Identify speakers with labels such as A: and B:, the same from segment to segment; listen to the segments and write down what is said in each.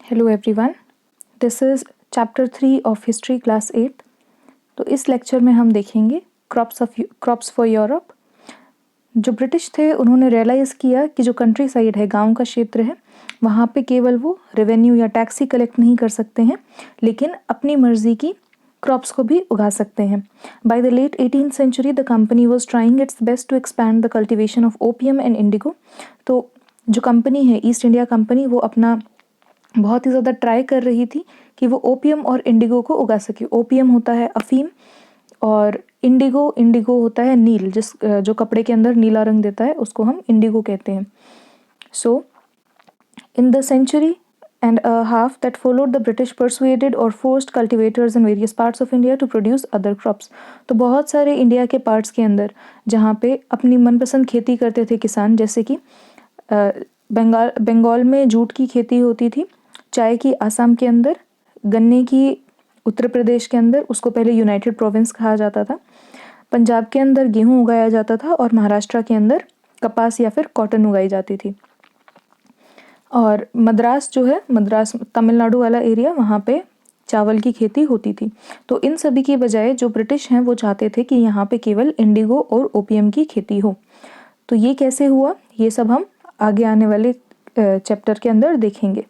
A: Hello everyone, this is chapter 3 of history class 8। तो इस lecture में हम देखेंगे क्रॉप्स फॉर यूरोप। जो ब्रिटिश थे उन्होंने रियलाइज़ किया कि जो कंट्री साइड है, गांव का क्षेत्र है, वहाँ पे केवल वो रेवेन्यू या टैक्स ही कलेक्ट नहीं कर सकते हैं, लेकिन अपनी मर्जी की क्रॉप्स को भी उगा सकते हैं। By the late 18th century the company was trying its best to expand the cultivation of opium and indigo. तो जो कंपनी है ईस्ट इंडिया कंपनी, वो अपना बहुत ही ज़्यादा ट्राई कर रही थी कि वो ओपियम और इंडिगो को उगा सके। ओपियम होता है अफीम और इंडिगो होता है नील, जो कपड़े के अंदर नीला रंग देता है, उसको हम इंडिगो कहते हैं। So in the century and a half that followed, the British persuaded or forced cultivators in various parts of India to produce other crops। तो बहुत सारे इंडिया के पार्ट्स के अंदर जहाँ पे अपनी मनपसंद खेती करते थे किसान, जैसे कि बंगाल में जूट की खेती होती थी, चाय की आसाम के अंदर, गन्ने की उत्तर प्रदेश के अंदर, उसको पहले यूनाइटेड प्रोविंस कहा जाता था, पंजाब के अंदर गेहूँ उगाया जाता था और महाराष्ट्र के अंदर कपास या फिर कॉटन उगाई जाती थी। और मद्रास जो है, मद्रास तमिलनाडु वाला एरिया, वहाँ पे चावल की खेती होती थी। तो इन सभी की बजाय जो ब्रिटिश हैं वो चाहते थे कि यहाँ पे केवल इंडिगो और ओपियम की खेती हो। तो ये कैसे हुआ, ये सब हम आगे आने वाले चैप्टर के अंदर देखेंगे।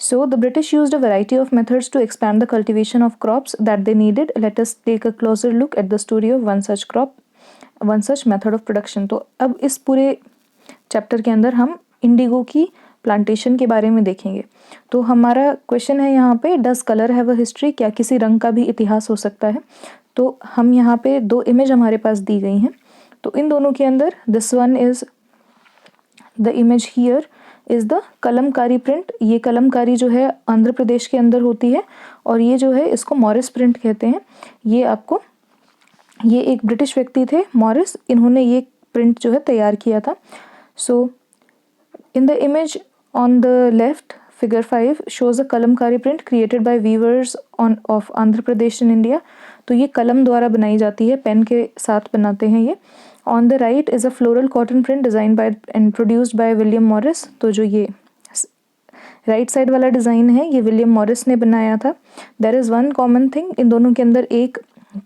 A: So the British used a variety of methods to expand the cultivation of crops that they needed. Let us take a closer look at the story of one such crop, one such method of production। तो अब इस पूरे chapter के अंदर हम Indigo की plantation के बारे में देखेंगे। तो हमारा क्वेश्चन है यहाँ पे, does colour have a history? क्या किसी रंग का भी इतिहास हो सकता है? तो हम यहाँ पे दो इमेज हमारे पास दी गई हैं। तो इन दोनों के अंदर this one is the image here is the Kalamkari print. ये कलमकारी जो है आंध्र प्रदेश के अंदर होती है, और ये जो है इसको मॉरिस प्रिंट कहते हैं। ये एक ब्रिटिश व्यक्ति थे मॉरिस, इन्होंने ये प्रिंट जो है तैयार किया था। So in the image on the left, figure 5 shows a Kalamkari print created by weavers of Andhra Pradesh in India. तो ये कलम द्वारा बनाई जाती है, पेन के साथ बनाते हैं ये। On the right is a floral cotton print design by and produced by William Morris. तो जो ये राइट साइड वाला डिज़ाइन है ये विलियम मॉरिस ने बनाया था। There is one common thing, इन दोनों के अंदर एक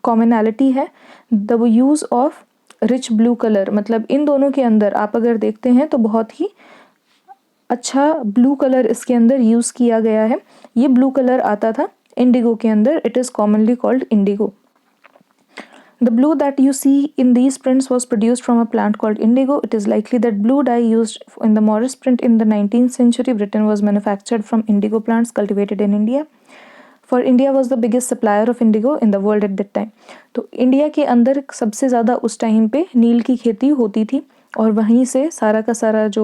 A: कॉमनैलिटी है, the use of rich blue colour. मतलब इन दोनों के अंदर आप अगर देखते हैं तो बहुत ही अच्छा ब्लू कलर इसके अंदर यूज़ किया गया है। ये ब्लू कलर आता था इंडिगो के अंदर, it is commonly called Indigo. The blue that you see in these prints was produced from a plant called indigo. It is likely that blue dye used in the Morris print in the 19th century Britain was manufactured from indigo plants cultivated in India. For India was the biggest supplier of indigo in the world at that time. तो India के अंदर सबसे ज़्यादा उस time पे नील की खेती होती थी, और वहीं से सारा का सारा जो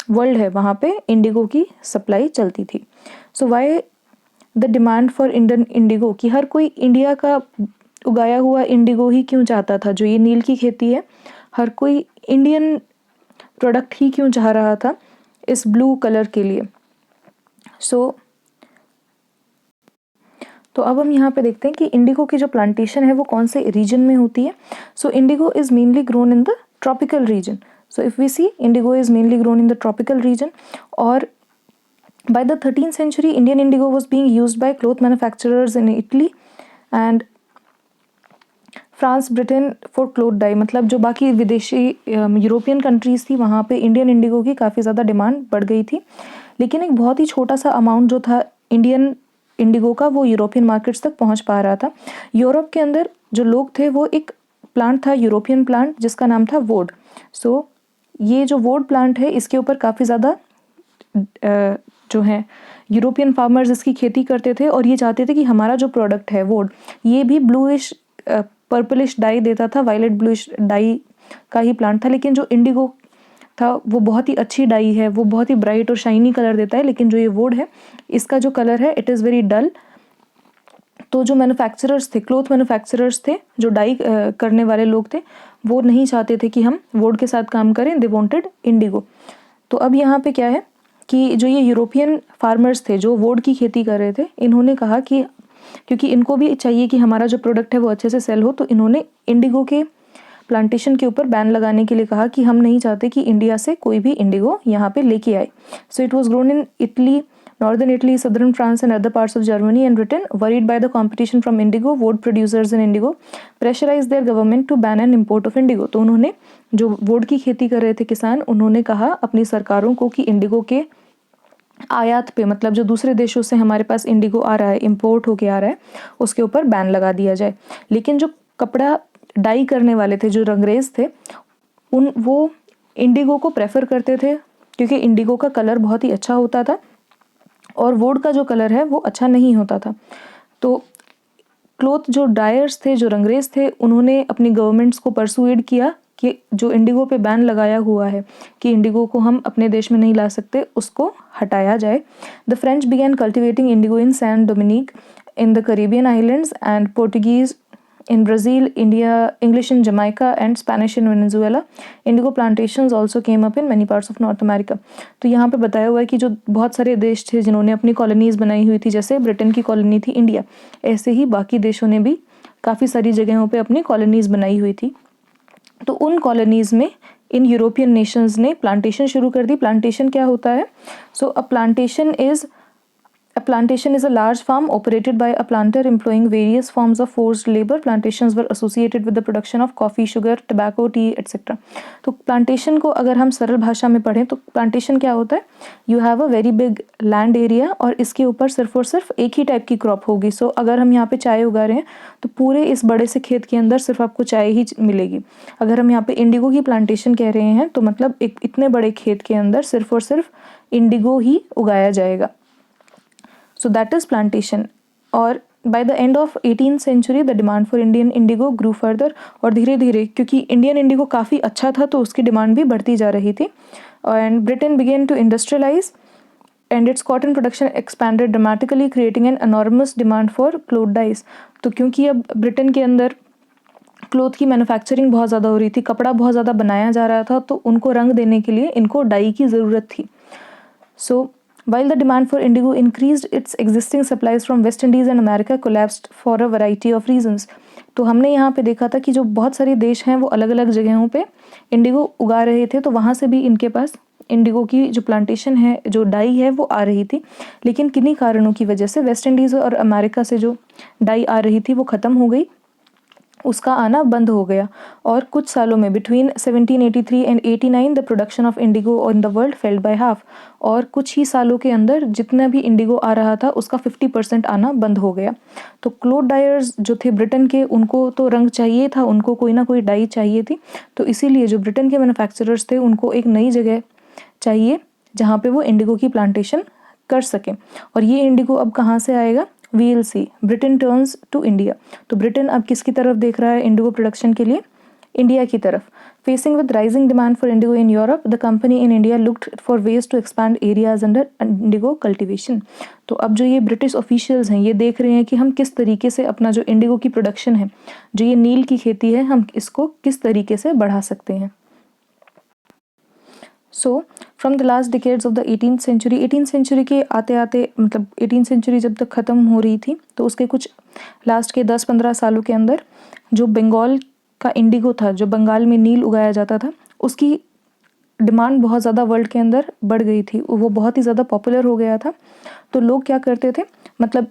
A: वर्ल्ड है वहाँ पे इंडिगो की सप्लाई चलती थी। So why the demand for Indian indigo, कि हर कोई इंडिया का उगाया हुआ इंडिगो ही क्यों चाहता था? जो ये नील की खेती है, हर कोई इंडियन प्रोडक्ट ही क्यों चाह रहा था इस ब्लू कलर के लिए? तो अब हम यहाँ पे देखते हैं कि इंडिगो की जो प्लांटेशन है वो कौन से रीजन में होती है। So indigo is mainly grown in the tropical region. So if we see, indigo is mainly grown in the tropical region. और by the 13th century Indian indigo was being used by cloth manufacturers in Italy and France, Britain for cloth dye. मतलब जो बाकी विदेशी European countries थी वहाँ पे Indian Indigo की काफ़ी ज़्यादा डिमांड बढ़ गई थी, लेकिन एक बहुत ही छोटा सा अमाउंट जो था इंडियन इंडिगो का वो यूरोपियन मार्केट्स तक पहुँच पा रहा था। यूरोप के अंदर जो लोग थे वो एक प्लांट था, यूरोपियन प्लांट, जिसका नाम था वोड। सो ये जो वोड प्लांट है इसके ऊपर काफ़ी ज़्यादा जो है यूरोपियन फार्मर्स इसकी खेती करते थे, और ये चाहते थे कि हमारा जो प्रोडक्ट है वोड, ये भी ब्लूइश पर्पलिश डाई देता था, वायलेट ब्लूइश डाई का ही प्लांट था। लेकिन जो इंडिगो था वो बहुत ही अच्छी डाई है, वो बहुत ही ब्राइट और शाइनी कलर देता है, लेकिन जो ये वुड है इसका जो कलर है इट इज़ वेरी डल। तो जो मैन्युफैक्चरर्स थे, क्लोथ मैन्युफैक्चरर्स थे, जो डाई करने वाले लोग थे, वो नहीं चाहते थे कि हम वुड के साथ काम करें, दे वांटेड इंडिगो। तो अब यहाँ पे क्या है कि जो ये यूरोपियन फार्मर्स थे जो वुड की खेती कर रहे थे, इन्होंने कहा कि क्योंकि इनको भी चाहिए कि हमारा जो प्रोडक्ट है वो अच्छे से सेल हो, तो इन्होंने इंडिगो के प्लांटेशन के ऊपर बैन लगाने के लिए कहा कि हम नहीं चाहते कि इंडिया से कोई भी इंडिगो यहाँ पे लेके आए। So it was grown in Italy, Northern Italy, southern France and other parts of Germany and Britain, worried by the competition from indigo, wood producers in indigo pressurized their government to ban an import of indigo. तो उन्होंने जो would की खेती कर रहे थे किसान, उन्होंने कहा अपनी सरकारों को कि इंडिगो के आयात पे, मतलब जो दूसरे देशों से हमारे पास इंडिगो आ रहा है, इंपोर्ट होके आ रहा है, उसके ऊपर बैन लगा दिया जाए। लेकिन जो कपड़ा डाई करने वाले थे, जो रंगरेज थे, वो इंडिगो को प्रेफर करते थे क्योंकि इंडिगो का कलर बहुत ही अच्छा होता था और वुड का जो कलर है वो अच्छा नहीं होता था। तो क्लोथ जो डायर्स थे, जो रंगरेज थे, उन्होंने अपनी गवर्नमेंट्स को परसुएड किया कि जो इंडिगो पे बैन लगाया हुआ है कि इंडिगो को हम अपने देश में नहीं ला सकते, उसको हटाया जाए। The French began cultivating indigo in Saint Domingue in the Caribbean islands and Portuguese in Brazil, India, English in Jamaica and Spanish in Venezuela. Indigo plantations also came up in many parts of North America. तो यहाँ पे बताया हुआ है कि जो बहुत सारे देश थे जिन्होंने अपनी कॉलोनीज बनाई हुई थी, जैसे ब्रिटेन की कॉलोनी थी इंडिया, ऐसे ही बाकी देशों ने भी काफ़ी सारी जगहों पे अपनी कॉलोनीज बनाई हुई थी। तो उन कॉलोनीज में इन यूरोपियन नेशंस ने प्लांटेशन शुरू कर दी। प्लांटेशन क्या होता है? सो A plantation is a large farm operated by a planter employing various forms of forced labor. Plantations were associated with the production of coffee, sugar, tobacco, tea, etc. तो plantation को अगर हम सरल भाषा में पढ़ें तो प्लांटेशन क्या होता है? You have a very big land area और इसके ऊपर सिर्फ और सिर्फ एक ही टाइप की क्रॉप होगी। सो अगर हम यहाँ पे चाय उगा रहे हैं तो पूरे इस बड़े से खेत के अंदर सिर्फ आपको चाय ही मिलेगी। अगर हम यहाँ पे इंडिगो की प्लांटेशन कह रहे हैं तो मतलब एक इतने बड़े खेत के अंदर सिर्फ और सिर्फ इंडिगो ही उगाया जाएगा। So that is plantation. और by the end of 18th century the demand for Indian indigo grew further. और धीरे धीरे क्योंकि इंडियन इंडिगो काफ़ी अच्छा था तो उसकी डिमांड भी बढ़ती जा रही थी। And Britain began to industrialize and its cotton production expanded dramatically, creating an enormous demand for cloth dyes. तो क्योंकि अब ब्रिटेन के अंदर क्लोथ की मैन्युफैक्चरिंग बहुत ज़्यादा हो रही थी, कपड़ा बहुत ज़्यादा बनाया जा रहा था, तो उनको रंग देने के लिए इनको डाई की ज़रूरत थी। So while the demand for indigo increased, its existing supplies from West Indies and America collapsed for a variety of reasons. तो हमने यहाँ पे देखा था कि जो बहुत सारे देश हैं वो अलग अलग जगहों पे इंडिगो उगा रहे थे, तो वहाँ से भी इनके पास इंडिगो की जो प्लांटेशन है, जो डाई है, वो आ रही थी। लेकिन किन्हीं कारणों की वजह से वेस्ट इंडीज़ और अमेरिका से जो डाई आ रही थी वो ख़त्म हो गई, उसका आना बंद हो गया। और कुछ सालों में between 1783 and 89 the production of Indigo in the world failed by half. और कुछ ही सालों के अंदर जितना भी इंडिगो आ रहा था उसका 50% आना बंद हो गया। तो क्लोथ डायर्स जो थे ब्रिटेन के, उनको तो रंग चाहिए था, उनको कोई ना कोई डाई चाहिए थी। तो इसीलिए जो ब्रिटेन के मैन्युफैक्चरर्स थे उनको एक नई जगह चाहिए जहाँ पे वो इंडिगो की प्लांटेशन कर सकें। और ये इंडिगो अब कहाँ से आएगा? VLC, Britain turns to India. तो ब्रिटेन अब किसकी तरफ देख रहा है इंडिगो प्रोडक्शन के लिए? इंडिया की तरफ। Facing with rising demand for indigo in Europe, the company in India looked for ways to expand areas under indigo cultivation. तो अब जो ये ब्रिटिश ऑफिशियल्स हैं ये देख रहे हैं कि हम किस तरीके से अपना जो इंडिगो की प्रोडक्शन है, जो ये नील की खेती है, हम इसको किस तरीके से बढ़ा सकते हैं। So from the last decades of the 18th century के आते आते, मतलब 18th सेंचुरी जब तक ख़त्म हो रही थी तो उसके कुछ लास्ट के 10-15 सालों के अंदर जो बंगाल का इंडिगो था, जो बंगाल में नील उगाया जाता था, उसकी डिमांड बहुत ज़्यादा वर्ल्ड के अंदर बढ़ गई थी, वो बहुत ही ज़्यादा पॉपुलर हो गया था। तो लोग क्या करते थे, मतलब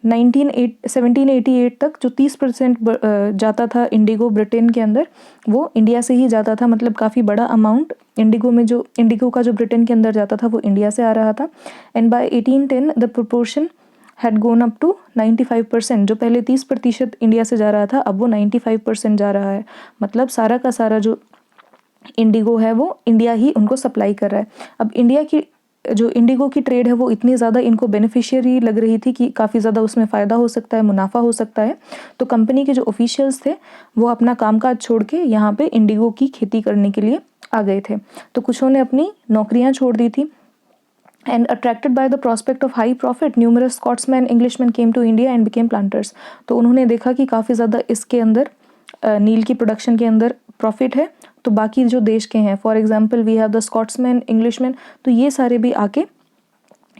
A: 1788 तक जो 30% जाता था इंडिगो ब्रिटेन के अंदर, वो इंडिया से ही जाता था। मतलब काफ़ी बड़ा अमाउंट इंडिगो का जो ब्रिटेन के अंदर जाता था वो इंडिया से आ रहा था। And by 1810 the proportion had gone up to 95%। जो पहले 30% इंडिया से जा रहा था अब वो 95% जा रहा है। मतलब सारा का सारा जो इंडिगो है वो इंडिया ही उनको सप्लाई कर रहा है। अब इंडिया की जो इंडिगो की ट्रेड है वो इतनी ज़्यादा इनको बेनिफिशियरी लग रही थी कि काफ़ी ज़्यादा उसमें फ़ायदा हो सकता है, मुनाफा हो सकता है। तो कंपनी के जो ऑफिशियल्स थे वो अपना कामकाज छोड़ के यहाँ पे इंडिगो की खेती करने के लिए आ गए थे। तो कुछों ने अपनी नौकरियाँ छोड़ दी थी। And attracted by the prospect of high profit, numerous Scotsmen, Englishmen came to India and became planters. तो उन्होंने देखा कि काफ़ी ज़्यादा इसके अंदर नील की प्रोडक्शन के अंदर प्रॉफिट है, तो बाकी जो देश के हैं, for example we have the Scotsman, Englishman, तो ये सारे भी आके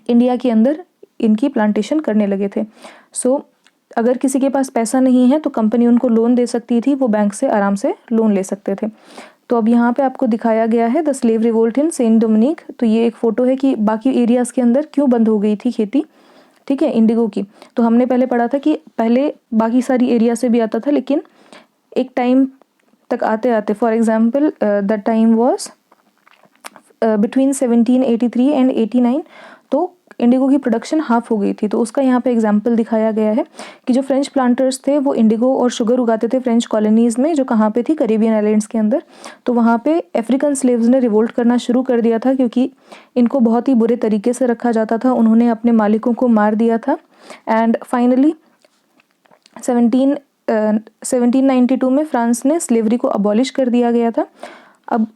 A: इंडिया के अंदर इनकी प्लांटेशन करने लगे थे। सो अगर किसी के पास पैसा नहीं है तो कंपनी उनको लोन दे सकती थी, वो बैंक से आराम से लोन ले सकते थे। तो अब यहाँ पे आपको दिखाया गया है the slave revolt in Saint Domingue. तो ये एक फ़ोटो है कि बाकी एरियाज़ के अंदर क्यों बंद हो गई थी खेती, ठीक है, इंडिगो की। तो हमने पहले पढ़ा था कि पहले बाकी सारी एरिया से भी आता था, लेकिन एक टाइम तक आते आते, for example the time was between 1783 and 89, तो इंडिगो की प्रोडक्शन हाफ हो गई थी। तो उसका यहाँ पे एग्जाम्पल दिखाया गया है कि जो फ्रेंच प्लांटर्स थे वो इंडिगो और शुगर उगाते थे फ्रेंच कॉलोनीज़ में, जो कहाँ पे थी, करेबियन आइलैंड्स के अंदर। तो वहाँ पे अफ्रीकन स्लेव्स ने रिवोल्ट करना शुरू कर दिया था, क्योंकि इनको बहुत ही बुरे तरीके से रखा जाता था। उन्होंने अपने मालिकों को मार दिया था। एंड फाइनली 1792 में फ्रांस ने स्लेवरी को अबॉलिश कर दिया गया था। अब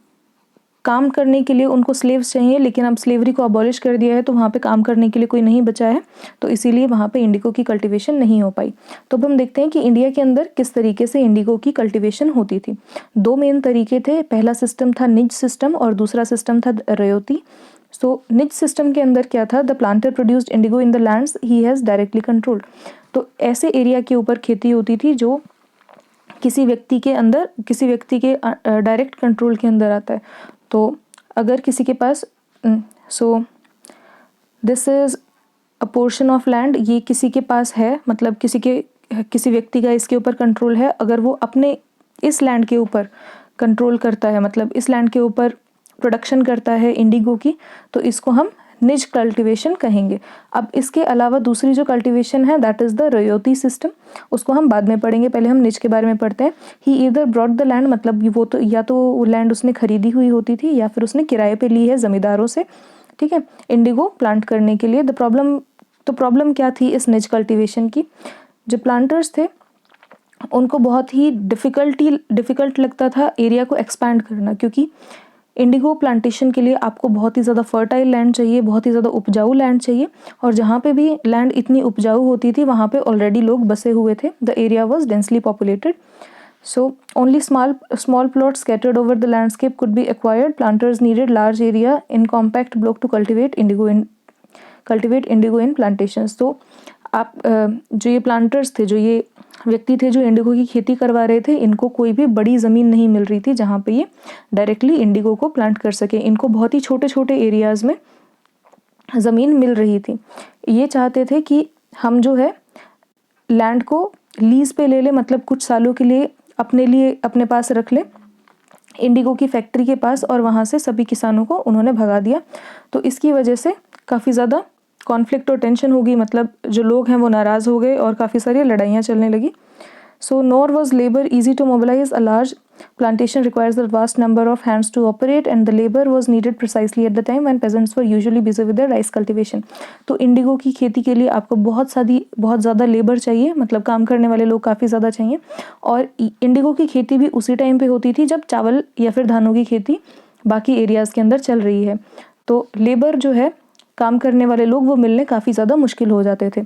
A: काम करने के लिए उनको स्लेव्स चाहिए, लेकिन अब स्लेवरी को अबॉलिश कर दिया है तो वहाँ पे काम करने के लिए कोई नहीं बचा है, तो इसीलिए वहाँ पे इंडिगो की कल्टीवेशन नहीं हो पाई। तो अब हम देखते हैं कि इंडिया के अंदर किस तरीके से इंडिगो की कल्टीवेशन होती थी। दो मेन तरीके थे। पहला सिस्टम था निज सिस्टम और दूसरा सिस्टम था रयोती। सो निज सिस्टम के अंदर क्या था, the planter produced Indigo in the lands he has directly controlled. तो ऐसे एरिया के ऊपर खेती होती थी जो किसी व्यक्ति के डायरेक्ट कंट्रोल के अंदर आता है। तो अगर किसी के पास so this is a portion of land, ये किसी के पास है, मतलब किसी व्यक्ति का इसके ऊपर कंट्रोल है। अगर वो अपने इस लैंड के ऊपर कंट्रोल करता है, मतलब इस लैंड के ऊपर प्रोडक्शन करता है इंडिगो की, तो इसको हम निज कल्टीवेशन कहेंगे। अब इसके अलावा दूसरी जो कल्टीवेशन है that is the ryoti system, उसको हम बाद में पढ़ेंगे, पहले हम निज के बारे में पढ़ते हैं। ही ईदर ब्रॉट द लैंड, मतलब वो तो या तो वो लैंड उसने खरीदी हुई होती थी या फिर उसने किराए पे ली है ज़मींदारों से, ठीक है, इंडिगो प्लांट करने के लिए। प्रॉब्लम क्या थी इस निज कल्टीवेशन की, जो प्लांटर्स थे उनको बहुत ही डिफ़िकल्ट लगता था एरिया को एक्सपैंड करना, क्योंकि इंडिगो प्लांटेशन के लिए आपको बहुत ही ज़्यादा फर्टाइल लैंड चाहिए, बहुत ही ज़्यादा उपजाऊ लैंड चाहिए, और जहाँ पे भी लैंड इतनी उपजाऊ होती थी वहाँ पे ऑलरेडी लोग बसे हुए थे। The area was densely populated, so only small plots scattered over the landscape could be acquired. Planters needed large area in compact block to cultivate indigo in plantations. तो आप जो ये प्लांटर्स थे, जो ये व्यक्ति थे जो इंडिगो की खेती करवा रहे थे, इनको कोई भी बड़ी ज़मीन नहीं मिल रही थी जहाँ पे ये डायरेक्टली इंडिगो को प्लांट कर सके। इनको बहुत ही छोटे छोटे एरियाज़ में ज़मीन मिल रही थी। ये चाहते थे कि हम जो है लैंड को लीज़ पे ले लें, मतलब कुछ सालों के लिए अपने पास रख लें इंडिगो की फैक्ट्री के पास, और वहाँ से सभी किसानों को उन्होंने भगा दिया। तो इसकी वजह से काफ़ी ज़्यादा कॉन्फ्लिक्ट और टेंशन होगी, मतलब जो लोग हैं वो नाराज़ हो गए और काफ़ी सारी लड़ाइयाँ चलने लगी। So nor was labour easy to mobilise, a large plantation requires a vast number of hands to operate and the labor was needed precisely at the time when peasants were usually busy with their rice cultivation. तो Indigo की खेती के लिए आपको बहुत ज़्यादा labour चाहिए, मतलब काम करने वाले लोग काफ़ी ज़्यादा चाहिए। और इंडिगो की खेती भी उसी टाइम पे होती थी जब चावल या फिर धानों की खेती बाकी एरियाज़ के अंदर चल रही है। तो लेबर जो है, काम करने वाले लोग, वो मिलने काफ़ी ज़्यादा मुश्किल हो जाते थे।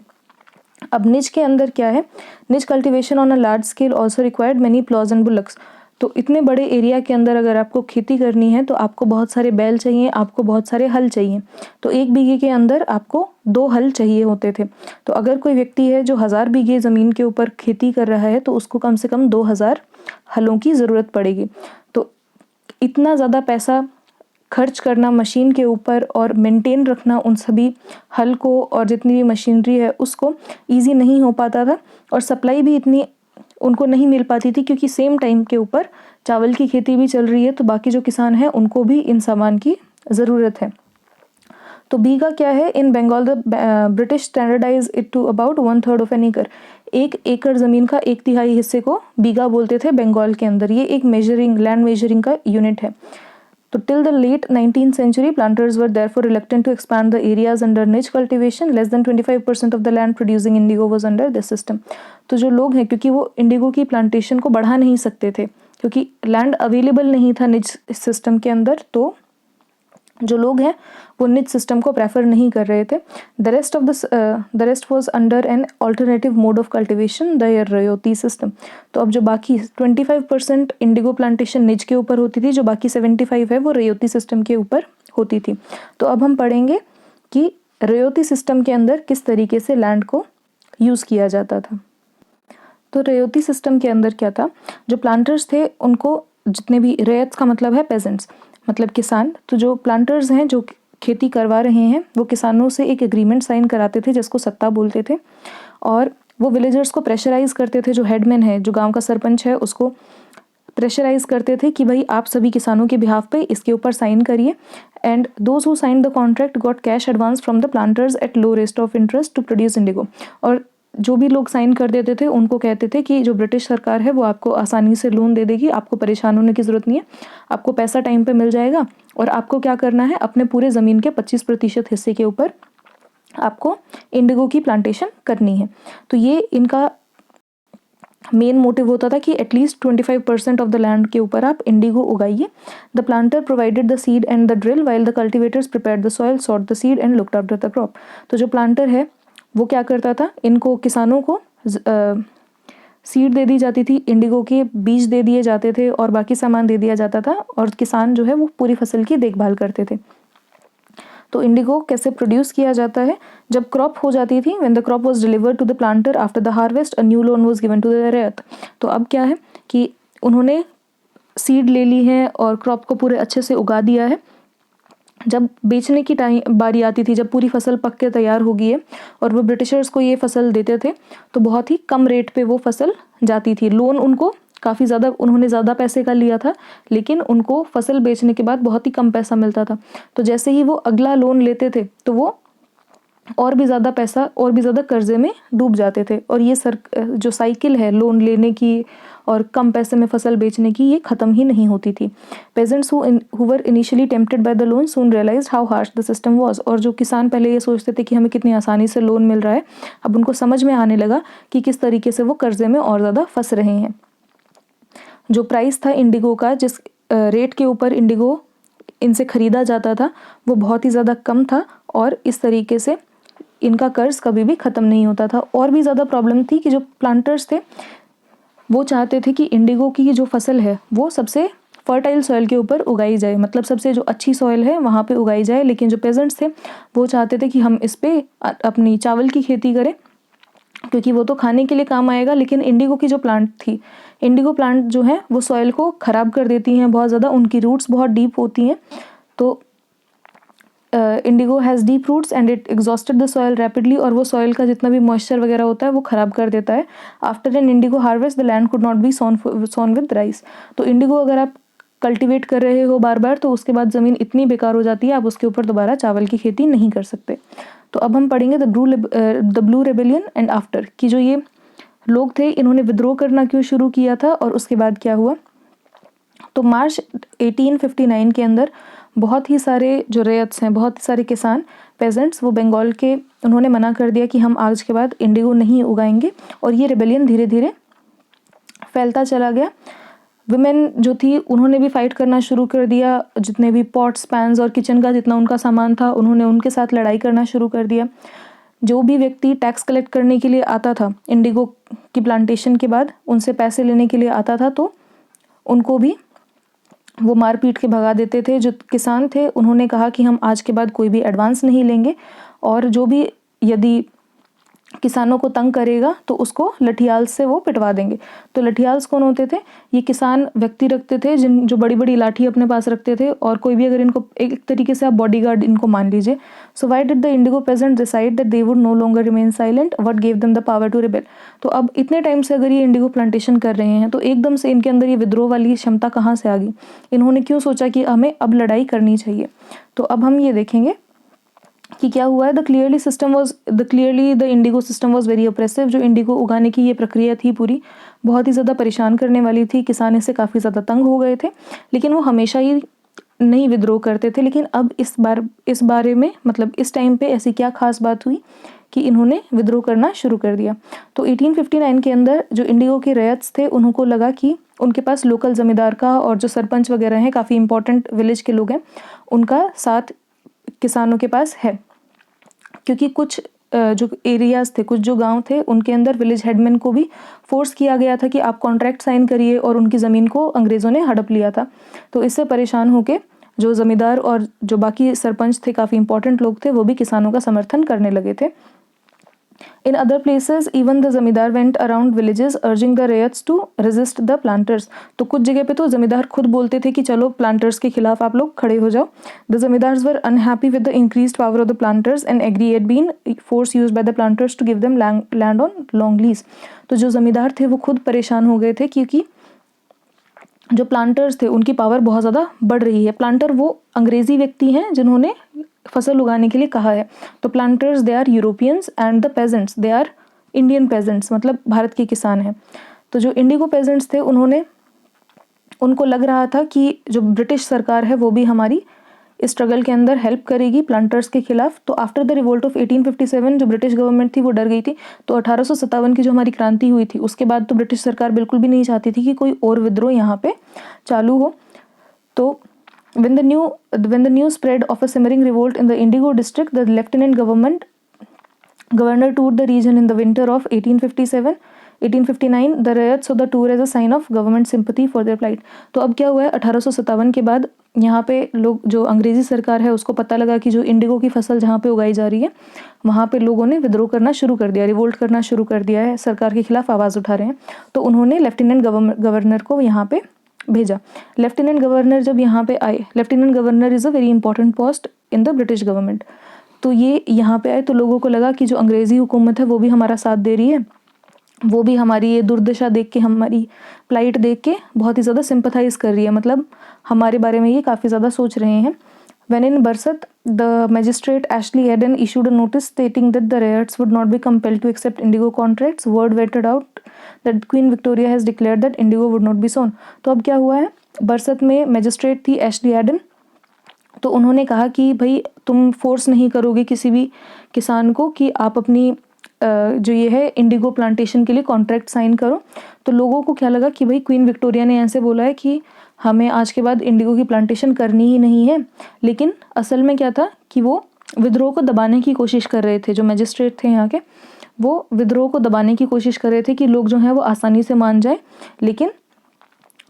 A: अब निज के अंदर क्या है, निज cultivation on a large scale also required many applause and bullocks. तो इतने बड़े एरिया के अंदर अगर आपको खेती करनी है तो आपको बहुत सारे बैल चाहिए, आपको बहुत सारे हल चाहिए। तो 1 बीघे के अंदर आपको 2 हल चाहिए होते थे। तो अगर कोई व्यक्ति है जो 1000 बीघे ज़मीन के ऊपर खेती कर रहा है तो उसको कम से कम 2000 हलों की ज़रूरत पड़ेगी। तो इतना ज़्यादा पैसा खर्च करना मशीन के ऊपर और मेंटेन रखना उन सभी हल को और जितनी भी मशीनरी है उसको ईजी नहीं हो पाता था, और सप्लाई भी इतनी उनको नहीं मिल पाती थी, क्योंकि सेम टाइम के ऊपर चावल की खेती भी चल रही है, तो बाकी जो किसान हैं उनको भी इन सामान की ज़रूरत है। तो बीघा क्या है, in Bengal the British standardise it to about 1/3 of an acre. 1 एकड़ ज़मीन का 1/3 हिस्से को बीघा बोलते थे बंगाल के अंदर। ये एक लैंड मेजरिंग का यूनिट है। तो till the late 19th century, planters were therefore reluctant to expand the areas under niche cultivation. Less than 25% of the land producing indigo was under this system. तो जो लोग हैं, क्योंकि वो इंडिगो की प्लांटेशन को बढ़ा नहीं सकते थे, क्योंकि लैंड अवेलेबल नहीं था निज सिस्टम के अंदर, तो जो लोग हैं वो निज सिस्टम को प्रेफर नहीं कर रहे थे। The rest was under an alternative mode of cultivation, the ryoti system. तो अब जो बाकी 25% इंडिगो प्लांटेशन निज के ऊपर होती थी, जो बाकी 75 है वो रयोती सिस्टम के ऊपर होती थी। तो अब हम पढ़ेंगे कि रयोती सिस्टम के अंदर किस तरीके से लैंड को यूज़ किया जाता था। तो रयोती सिस्टम के अंदर क्या था, जो प्लांटर्स थे उनको जितने भी रैयत का मतलब है पेजेंट्स, मतलब किसान, तो जो प्लांटर्स हैं जो खेती करवा रहे हैं वो किसानों से एक एग्रीमेंट साइन कराते थे जिसको सत्ता बोलते थे, और वो विलेजर्स को प्रेशराइज करते थे, जो हेडमैन है, जो गांव का सरपंच है, उसको प्रेशराइज करते थे कि भाई आप सभी किसानों के बिहाफ पे इसके ऊपर साइन करिए। And those who sign the contract got cash advance from the planters at low rate of interest to produce indigo. और जो भी लोग साइन कर देते थे उनको कहते थे कि जो ब्रिटिश सरकार है वो आपको आसानी से लोन दे देगी, आपको परेशान होने की ज़रूरत नहीं है, आपको पैसा टाइम पे मिल जाएगा, और आपको क्या करना है, अपने पूरे ज़मीन के 25% हिस्से के ऊपर आपको इंडिगो की प्लांटेशन करनी है। तो ये इनका मेन मोटिव होता था कि एटलीस्ट 25% ऑफ द लैंड के ऊपर आप इंडिगो उगाइए। The planter provided the seed and the drill while the cultivators prepared the soil, sort the seed and looked after the crop. तो जो प्लांटर है वो क्या करता था, इनको किसानों को सीड दे दी जाती थी, इंडिगो के बीज दे दिए जाते थे और बाकी सामान दे दिया जाता था, और किसान जो है वो पूरी फसल की देखभाल करते थे। तो इंडिगो कैसे प्रोड्यूस किया जाता है, जब क्रॉप हो जाती थी, when the crop was delivered to the planter after the harvest, a new loan was given to the ryot. तो अब क्या है कि उन्होंने सीड ले ली है और क्रॉप को पूरे अच्छे से उगा दिया है। जब बेचने की टाइम बारी आती थी, जब पूरी फसल पक के तैयार हो गई है और वो ब्रिटिशर्स को ये फसल देते थे, तो बहुत ही कम रेट पे वो फसल जाती थी। लोन उनको काफ़ी ज़्यादा, उन्होंने ज़्यादा पैसे का लिया था, लेकिन उनको फसल बेचने के बाद बहुत ही कम पैसा मिलता था। तो जैसे ही वो अगला लोन लेते थे तो वो और भी ज़्यादा पैसा, और भी ज़्यादा कर्जे में डूब जाते थे, और ये जो साइकिल है लोन लेने की और कम पैसे में फसल बेचने की, ये ख़त्म ही नहीं होती थी। Peasants who were initially tempted by the loan soon realised how harsh the system was. और जो किसान पहले ये सोचते थे कि हमें कितनी आसानी से लोन मिल रहा है, अब उनको समझ में आने लगा कि किस तरीके से वो कर्जे में और ज़्यादा फंस रहे हैं। जो प्राइस था इंडिगो का, जिस रेट के ऊपर इंडिगो इनसे ख़रीदा जाता था, वो बहुत ही ज़्यादा कम था, और इस तरीके से इनका कर्ज कभी भी ख़त्म नहीं होता था। और भी ज़्यादा प्रॉब्लम थी कि जो प्लांटर्स थे वो चाहते थे कि इंडिगो की जो फसल है वो सबसे फर्टाइल सॉइल के ऊपर उगाई जाए, मतलब सबसे जो अच्छी सॉइल है वहाँ पे उगाई जाए। लेकिन जो पेजेंट्स थे वो चाहते थे कि हम इस पे अपनी चावल की खेती करें, क्योंकि वो तो खाने के लिए काम आएगा। लेकिन इंडिगो की जो प्लांट थी, इंडिगो प्लांट जो है वो सॉइल को ख़राब कर देती हैं बहुत ज़्यादा, उनकी रूट्स बहुत डीप होती हैं। तो indigo has deep roots and it exhausted the soil rapidly, और वो सॉइल का जितना भी मॉइस्चर वगैरह होता है वो ख़राब कर देता है। After an indigo harvest the land could not be sown with rice. तो इंडिगो अगर आप कल्टिवेट कर रहे हो बार बार, तो उसके बाद ज़मीन इतनी बेकार हो जाती है, आप उसके ऊपर दोबारा चावल की खेती नहीं कर सकते। तो अब हम पढ़ेंगे the blue rebellion and after, कि जो ये लोग थे इन्होंने विद्रोह करना क्यों शुरू किया था और उसके बाद क्या हुआ। तो मार्च 1859 के अंदर बहुत ही सारे जो रैयत्स हैं, बहुत सारे किसान पेजेंट्स, वो बंगाल के, उन्होंने मना कर दिया कि हम आज के बाद इंडिगो नहीं उगाएंगे, और ये रेबेलियन धीरे धीरे फैलता चला गया। वुमेन जो थी उन्होंने भी फाइट करना शुरू कर दिया, जितने भी पॉट्स पैन्स और किचन का जितना उनका सामान था उन्होंने उनके साथ लड़ाई करना शुरू कर दिया। जो भी व्यक्ति टैक्स कलेक्ट करने के लिए आता था इंडिगो की प्लांटेशन के बाद, उनसे पैसे लेने के लिए आता था, तो उनको भी वो मार पीट के भगा देते थे। जो किसान थे उन्होंने कहा कि हम आज के बाद कोई भी एडवांस नहीं लेंगे, और जो भी यदि किसानों को तंग करेगा तो उसको लठियाल से वो पिटवा देंगे। तो लठियाल्स कौन होते थे, ये किसान व्यक्ति रखते थे जिन जो बड़ी बड़ी लाठी अपने पास रखते थे, और कोई भी अगर इनको एक तरीके से आप बॉडीगार्ड इनको मान लीजिए। So why did the indigo peasant decide that they would no longer remain silent, what gave them the power to rebel. तो अब इतने टाइम से अगर ये इंडिगो प्लांटेशन कर रहे हैं, तो एकदम से इनके अंदर ये विद्रोह वाली क्षमता कहाँ से आ गई, इन्होंने क्यों सोचा कि हमें अब लड़ाई करनी चाहिए। तो अब हम ये देखेंगे कि क्या हुआ है। The clearly the Indigo system was very oppressive. जो इंडिगो उगाने की ये प्रक्रिया थी पूरी बहुत ही ज़्यादा परेशान करने वाली थी, किसान इससे काफ़ी ज़्यादा तंग हो गए थे, लेकिन वो हमेशा ही नहीं विद्रोह करते थे। लेकिन अब इस बारे में, मतलब इस टाइम पे ऐसी क्या खास बात हुई कि इन्होंने विद्रोह करना शुरू कर दिया। तो 1859 के अंदर जो इंडिगो के रैयत्स थे उनको लगा कि उनके पास लोकल ज़मींदार का और जो सरपंच वगैरह हैं, काफ़ी इंपॉर्टेंट विलेज के लोग हैं, उनका साथ किसानों के पास है। क्योंकि कुछ जो एरियाज़ थे, कुछ जो गांव थे, उनके अंदर विलेज हेडमैन को भी फोर्स किया गया था कि आप कॉन्ट्रैक्ट साइन करिए, और उनकी ज़मीन को अंग्रेज़ों ने हड़प लिया था। तो इससे परेशान होकर जो ज़मींदार और जो बाकी सरपंच थे, काफ़ी इंपॉर्टेंट लोग थे, वो भी किसानों का समर्थन करने लगे थे। In other places, even the जमींदार went around villages urging the ryots to resist the planters. तो कुछ जगह पे तो जमींदार खुद बोलते थे कि चलो प्लांटर्स के खिलाफ आप लोग खड़े हो जाओ. The zamindars were unhappy with the increased power of the planters and agree had been force used by the planters to give them land on long lease. तो जो जमींदार थे वो खुद परेशान हो गए थे क्योंकि जो प्लांटर्स थे उनकी पावर बहुत ज़्यादा बढ़ रही है. प्लांटर वो अंग्रेज़ी व्यक्ति हैं जिन्होंने फसल उगाने के लिए कहा है. तो planters they are Europeans and the peasants they are Indian peasants, मतलब भारत के किसान हैं. तो जो इंडिगो पेजेंट्स थे उनको लग रहा था कि जो ब्रिटिश सरकार है वो भी हमारी इस स्ट्रगल के अंदर हेल्प करेगी प्लांटर्स के खिलाफ. तो आफ्टर द रिवोल्ट ऑफ 1857 जो ब्रिटिश गवर्नमेंट थी वो डर गई थी. तो 1857 की जो हमारी क्रांति हुई थी उसके बाद तो ब्रिटिश सरकार बिल्कुल भी नहीं चाहती थी कि कोई और विद्रोह यहाँ पे चालू हो. तो when the news spread of a simmering revolt in the Indigo district, the lieutenant governor toured the region in the winter of 1859. The riots saw the tour as a sign of government sympathy for their plight. तो अब क्या हुआ है 1857 के बाद यहाँ पे लोग जो अंग्रेज़ी सरकार है उसको पता लगा कि जो इंडिगो की फसल जहाँ पे उगाई जा रही है वहाँ पे लोगों ने विद्रोह करना शुरू कर दिया, रिवोल्ट करना शुरू कर दिया है, सरकार के खिलाफ आवाज़ उठा रहे हैं. तो उन्होंने लेफ्टिनेंट गवर्नर को यहाँ पे भेजा. लेफ्टिनेंट गवर्नर जब यहाँ पे आए, lieutenant governor is a very important post in the British government. तो ये यहाँ पे आए तो लोगों को लगा कि जो अंग्रेज़ी हुकूमत है वो भी हमारा साथ दे रही है, वो भी हमारी ये दुर्दशा देख के, हमारी प्लाइट देख के बहुत ही ज़्यादा सिंपथाइज़ कर रही है, मतलब हमारे बारे में ये काफ़ी ज़्यादा सोच रहे हैं. When in Barsat, the magistrate Ashley Eden issued a notice stating that the riots would not be compelled to accept indigo contracts. Word wetted out that Queen Victoria has declared that indigo would not be sown. तो अब क्या हुआ है, बरसत में magistrate थी Ashley Aiden. तो उन्होंने कहा कि भाई तुम फोर्स नहीं करोगे किसी भी किसान को कि आप अपनी जो ये है इंडिगो प्लांटेशन के लिए कॉन्ट्रैक्ट साइन करो. तो लोगों को क्या लगा कि भाई क्वीन विक्टोरिया ने ऐसे बोला है कि हमें आज के बाद इंडिगो की प्लांटेशन करनी ही नहीं है. लेकिन असल में क्या था कि वो विद्रोह को दबाने की कोशिश कर रहे थे. जो मैजिस्ट्रेट थे यहाँ के वो विद्रोह को दबाने की कोशिश कर रहे थे कि लोग जो हैं वो आसानी से मान जाए. लेकिन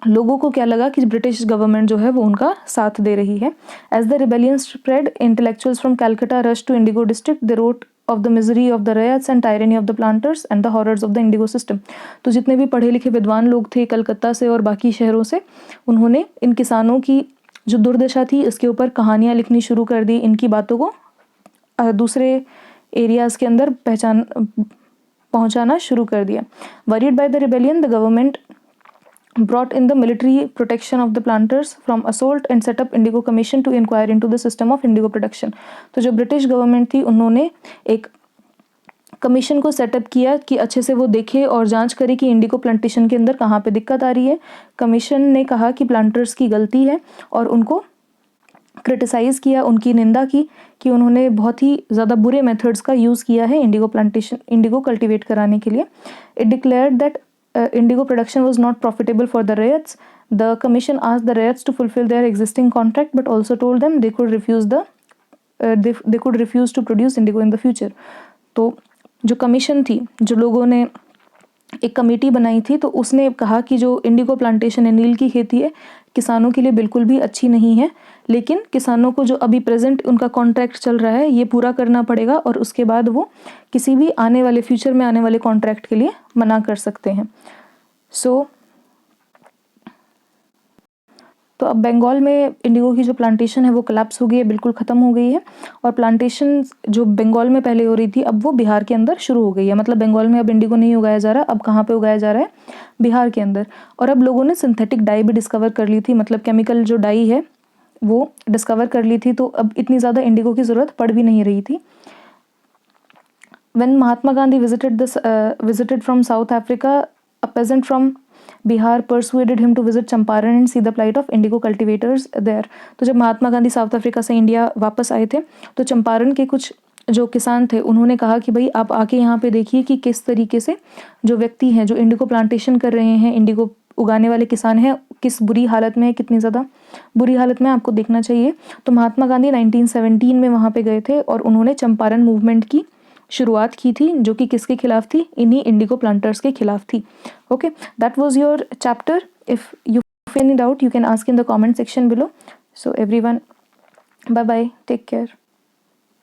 A: लोगों को क्या लगा कि ब्रिटिश गवर्नमेंट जो है वो उनका साथ दे रही है. As the rebellion spread, intellectuals from Calcutta rush to indigo district. They wrote of the misery of the riots and tyranny of the planters and the horrors of the indigo system. तो जितने भी पढ़े लिखे विद्वान लोग थे कलकत्ता से और बाकी शहरों से, उन्होंने इन किसानों की जो दुर्दशा थी इसके ऊपर कहानियाँ लिखनी शुरू कर दी. इनकी बातों को दूसरे एरियाज़ के अंदर पहुँचाना शुरू कर दिया. Worried by the rebellion, the government brought in the military protection of the planters from assault and set up Indigo Commission to inquire into the system of indigo production. तो जो ब्रिटिश गवर्नमेंट थी उन्होंने एक commission को setup किया कि अच्छे से वो देखे और जांच करे कि इंडिगो प्लांटेशन के अंदर कहाँ पे दिक्कत आ रही है. कमीशन ने कहा कि प्लांटर्स की गलती है और उनको क्रिटिसाइज़ किया, उनकी निंदा की कि उन्होंने बहुत ही ज़्यादा बुरे मेथड्स का यूज़ किया है इंडिगो कल्टिवेट कराने के लिए. It declared that indigo production was not profitable for the riots. The commission asked the riots to fulfill their existing contract, but also told them they could refuse to produce indigo in the future. तो जो commission थी, जो लोगों ने एक committee बनाई थी, तो उसने कहा कि जो इंडिगो प्लांटेशन है, नील की खेती है, किसानों के लिए बिल्कुल भी अच्छी नहीं है. लेकिन किसानों को जो अभी प्रेजेंट उनका कॉन्ट्रैक्ट चल रहा है ये पूरा करना पड़ेगा और उसके बाद वो किसी भी आने वाले फ्यूचर में आने वाले कॉन्ट्रैक्ट के लिए मना कर सकते हैं. तो अब बंगाल में इंडिगो की जो प्लांटेशन है वो कोलैप्स हो गई है, बिल्कुल ख़त्म हो गई है. और प्लांटेशन जो बंगाल में पहले हो रही थी अब वो बिहार के अंदर शुरू हो गई है. मतलब बंगाल में अब इंडिगो नहीं उगाया जा रहा, अब कहाँ पे उगाया जा रहा है, बिहार के अंदर. और अब लोगों ने सिंथेटिक डाई भी डिस्कवर कर ली थी, मतलब केमिकल जो डाई है वो डिस्कवर कर ली थी. तो अब इतनी ज़्यादा इंडिगो की ज़रूरत पड़ भी नहीं रही थी. When Mahatma Gandhi visited from South Africa, a peasant from Bihar persuaded him to visit Champaran and see the plight of indigo cultivators there. तो जब महात्मा गांधी साउथ अफ्रीका से इंडिया वापस आए थे तो चंपारण के कुछ जो किसान थे उन्होंने कहा कि भाई आप आके यहाँ पे देखिए कि किस तरीके से जो व्यक्ति हैं जो इंडिगो प्लांटेशन कर रहे हैं, इंडिगो उगाने वाले किसान हैं, किस बुरी हालत में है, कितनी ज़्यादा बुरी हालत में आपको देखना चाहिए. तो महात्मा गांधी 1917 में वहाँ पे गए थे और उन्होंने चंपारण मूवमेंट की शुरुआत की थी, जो कि किसके खिलाफ थी, इन्हीं इंडिगो प्लांटर्स के खिलाफ थी. Okay, that was your chapter. If you have any doubt you can ask in the comment section below. So everyone, bye bye, take care.